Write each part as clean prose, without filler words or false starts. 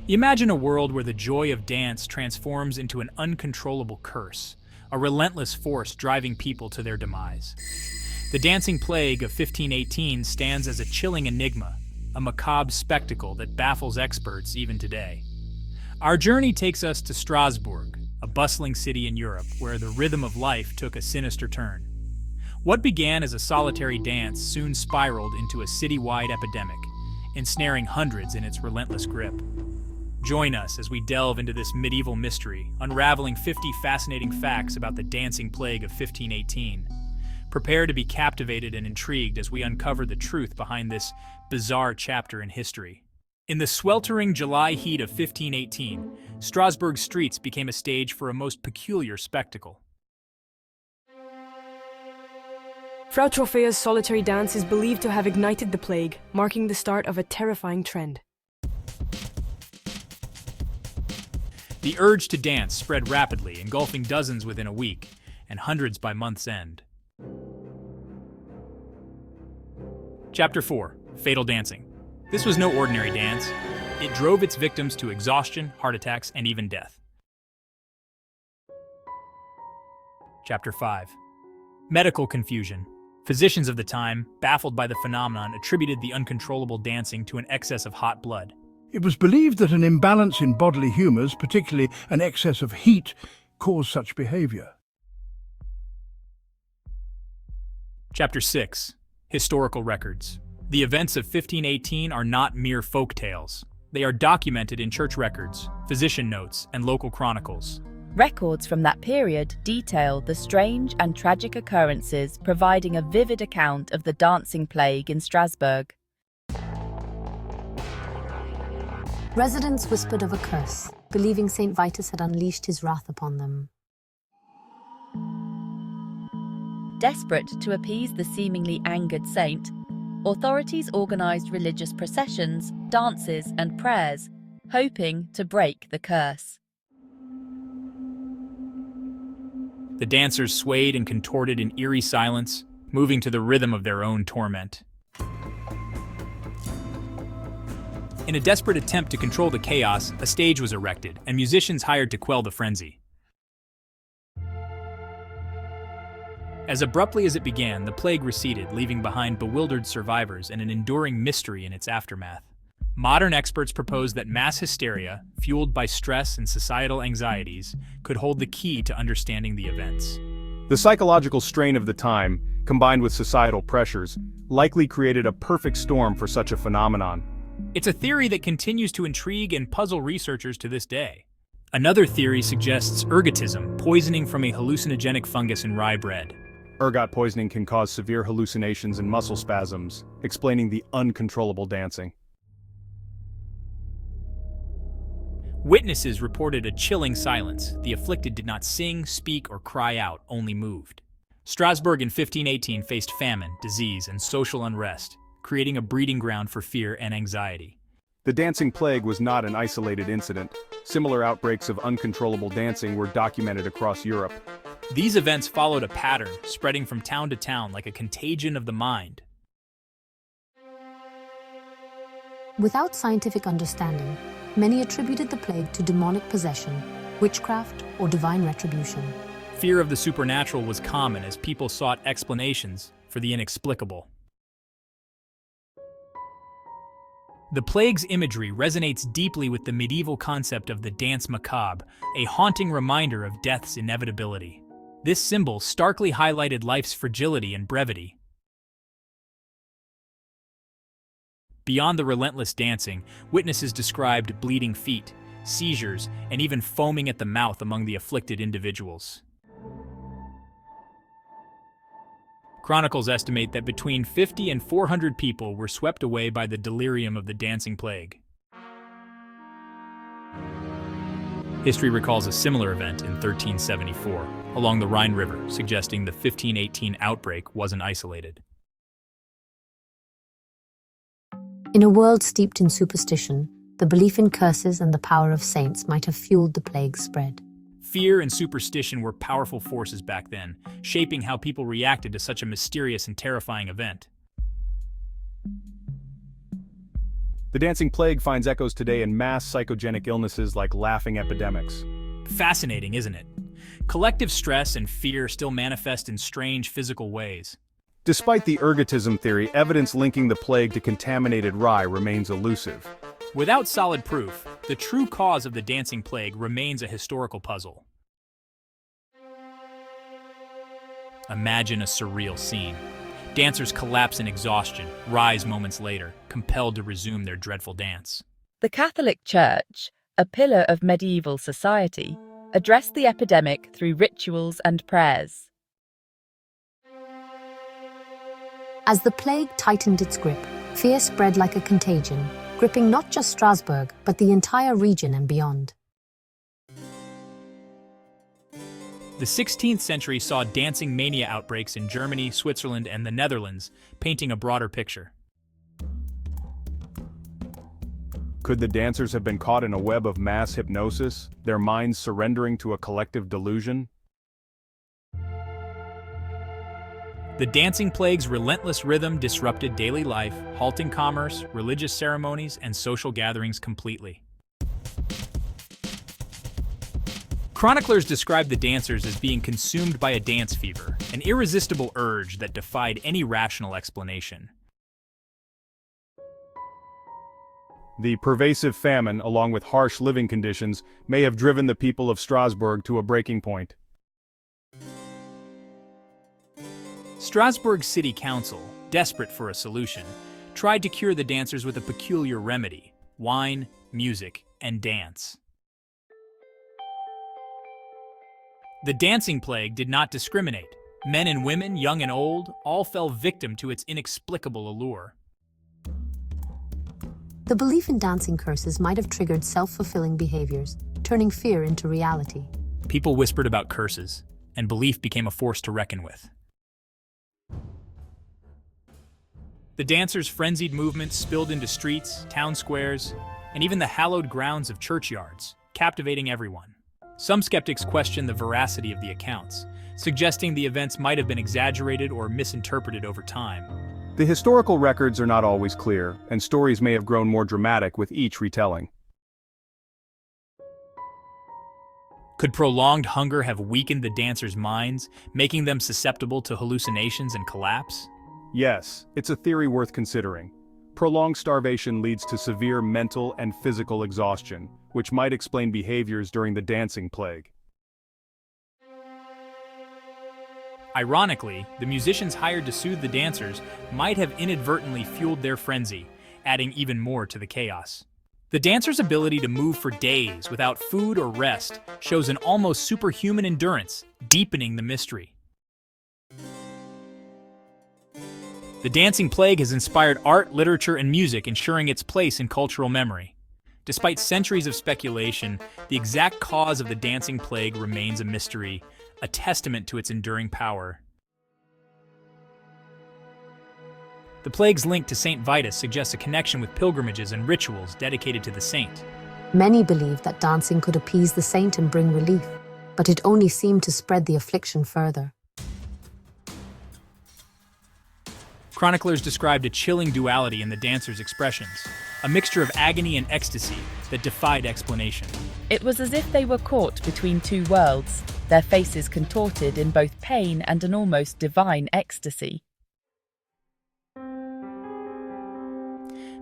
Imagine a world where the joy of dance transforms into an uncontrollable curse, a relentless force driving people to their demise. The dancing plague of 1518 stands as a chilling enigma, a macabre spectacle that baffles experts even today. Our journey takes us to Strasbourg, a bustling city in Europe where the rhythm of life took a sinister turn. What began as a solitary dance soon spiraled into a citywide epidemic, ensnaring hundreds in its relentless grip. Join us as we delve into this medieval mystery, unraveling 50 fascinating facts about the dancing plague of 1518. Prepare to be captivated and intrigued as we uncover the truth behind this bizarre chapter in history. In the sweltering July heat of 1518, Strasbourg's streets became a stage for a most peculiar spectacle. Frau Troffea's solitary dance is believed to have ignited the plague, marking the start of a terrifying trend. The urge to dance spread rapidly, engulfing dozens within a week, and hundreds by month's end. Chapter 4. Fatal Dancing. This was no ordinary dance. It drove its victims to exhaustion, heart attacks, and even death. Chapter 5. Medical confusion. Physicians of the time, baffled by the phenomenon, attributed the uncontrollable dancing to an excess of hot blood. It was believed that an imbalance in bodily humours, particularly an excess of heat, caused such behaviour. Chapter 6. Historical records. The events of 1518 are not mere folk tales. They are documented in church records, physician notes, and local chronicles. Records from that period detail the strange and tragic occurrences, providing a vivid account of the dancing plague in Strasbourg. Residents whispered of a curse, believing St. Vitus had unleashed his wrath upon them. Desperate to appease the seemingly angered saint, authorities organized religious processions, dances, and prayers, hoping to break the curse. The dancers swayed and contorted in eerie silence, moving to the rhythm of their own torment. In a desperate attempt to control the chaos, a stage was erected, and musicians hired to quell the frenzy. As abruptly as it began, the plague receded, leaving behind bewildered survivors and an enduring mystery in its aftermath. Modern experts propose that mass hysteria, fueled by stress and societal anxieties, could hold the key to understanding the events. The psychological strain of the time, combined with societal pressures, likely created a perfect storm for such a phenomenon. It's a theory that continues to intrigue and puzzle researchers to this day. Another theory suggests ergotism, poisoning from a hallucinogenic fungus in rye bread. Ergot poisoning can cause severe hallucinations and muscle spasms, explaining the uncontrollable dancing. Witnesses reported a chilling silence. The afflicted did not sing, speak, or cry out, only moved. Strasbourg in 1518 faced famine, disease, and social unrest, creating a breeding ground for fear and anxiety. The dancing plague was not an isolated incident. Similar outbreaks of uncontrollable dancing were documented across Europe. These events followed a pattern, spreading from town to town like a contagion of the mind. Without scientific understanding, many attributed the plague to demonic possession, witchcraft, or divine retribution. Fear of the supernatural was common as people sought explanations for the inexplicable. The plague's imagery resonates deeply with the medieval concept of the dance macabre, a haunting reminder of death's inevitability. This symbol starkly highlighted life's fragility and brevity. Beyond the relentless dancing, witnesses described bleeding feet, seizures, and even foaming at the mouth among the afflicted individuals. Chronicles estimate that between 50 and 400 people were swept away by the delirium of the dancing plague. History recalls a similar event in 1374, along the Rhine River, suggesting the 1518 outbreak wasn't isolated. In a world steeped in superstition, the belief in curses and the power of saints might have fueled the plague's spread. Fear and superstition were powerful forces back then, shaping how people reacted to such a mysterious and terrifying event. The dancing plague finds echoes today in mass psychogenic illnesses like laughing epidemics. Fascinating, isn't it? Collective stress and fear still manifest in strange physical ways. Despite the ergotism theory, evidence linking the plague to contaminated rye remains elusive. Without solid proof, the true cause of the dancing plague remains a historical puzzle. Imagine a surreal scene. Dancers collapse in exhaustion, rise moments later, compelled to resume their dreadful dance. The Catholic Church, a pillar of medieval society, addressed the epidemic through rituals and prayers. As the plague tightened its grip, fear spread like a contagion, gripping not just Strasbourg, but the entire region and beyond. The 16th century saw dancing mania outbreaks in Germany, Switzerland, and the Netherlands, painting a broader picture. Could the dancers have been caught in a web of mass hypnosis, their minds surrendering to a collective delusion? The dancing plague's relentless rhythm disrupted daily life, halting commerce, religious ceremonies, and social gatherings completely. Chroniclers describe the dancers as being consumed by a dance fever, an irresistible urge that defied any rational explanation. The pervasive famine, along with harsh living conditions, may have driven the people of Strasbourg to a breaking point. Strasbourg City Council, desperate for a solution, tried to cure the dancers with a peculiar remedy: wine, music, and dance. The dancing plague did not discriminate. Men and women, young and old, all fell victim to its inexplicable allure. The belief in dancing curses might have triggered self-fulfilling behaviors, turning fear into reality. People whispered about curses, and belief became a force to reckon with. The dancers' frenzied movements spilled into streets, town squares, and even the hallowed grounds of churchyards, captivating everyone. Some skeptics question the veracity of the accounts, suggesting the events might have been exaggerated or misinterpreted over time. The historical records are not always clear, and stories may have grown more dramatic with each retelling. Could prolonged hunger have weakened the dancers' minds, making them susceptible to hallucinations and collapse? Yes, it's a theory worth considering. Prolonged starvation leads to severe mental and physical exhaustion, which might explain behaviors during the dancing plague. Ironically, the musicians hired to soothe the dancers might have inadvertently fueled their frenzy, adding even more to the chaos. The dancers' ability to move for days without food or rest shows an almost superhuman endurance, deepening the mystery. The dancing plague has inspired art, literature, and music, ensuring its place in cultural memory. Despite centuries of speculation, the exact cause of the dancing plague remains a mystery, a testament to its enduring power. The plague's link to Saint Vitus suggests a connection with pilgrimages and rituals dedicated to the saint. Many believed that dancing could appease the saint and bring relief, but it only seemed to spread the affliction further. Chroniclers described a chilling duality in the dancers' expressions, a mixture of agony and ecstasy that defied explanation. It was as if they were caught between two worlds, their faces contorted in both pain and an almost divine ecstasy.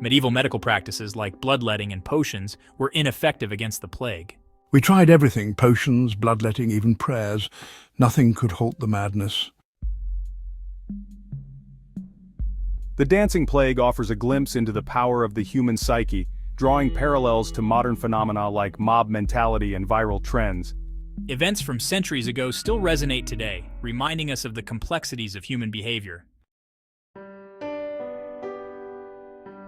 Medieval medical practices like bloodletting and potions were ineffective against the plague. We tried everything: potions, bloodletting, even prayers. Nothing could halt the madness. The dancing plague offers a glimpse into the power of the human psyche, drawing parallels to modern phenomena like mob mentality and viral trends. Events from centuries ago still resonate today, reminding us of the complexities of human behavior.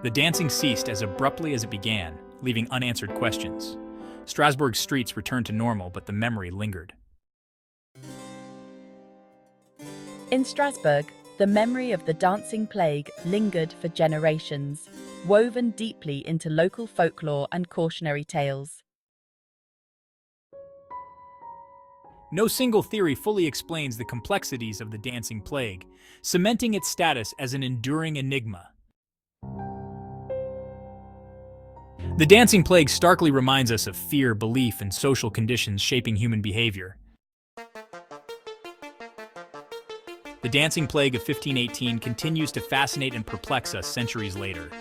The dancing ceased as abruptly as it began, leaving unanswered questions. Strasbourg's streets returned to normal, but the memory lingered. In Strasbourg, the memory of the dancing plague lingered for generations, woven deeply into local folklore and cautionary tales. No single theory fully explains the complexities of the dancing plague, cementing its status as an enduring enigma. The dancing plague starkly reminds us of fear, belief, and social conditions shaping human behavior. The dancing plague of 1518 continues to fascinate and perplex us centuries later.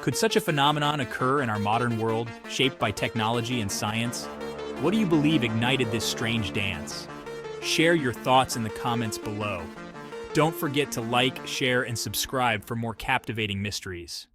Could such a phenomenon occur in our modern world, shaped by technology and science? What do you believe ignited this strange dance? Share your thoughts in the comments below. Don't forget to like, share, and subscribe for more captivating mysteries.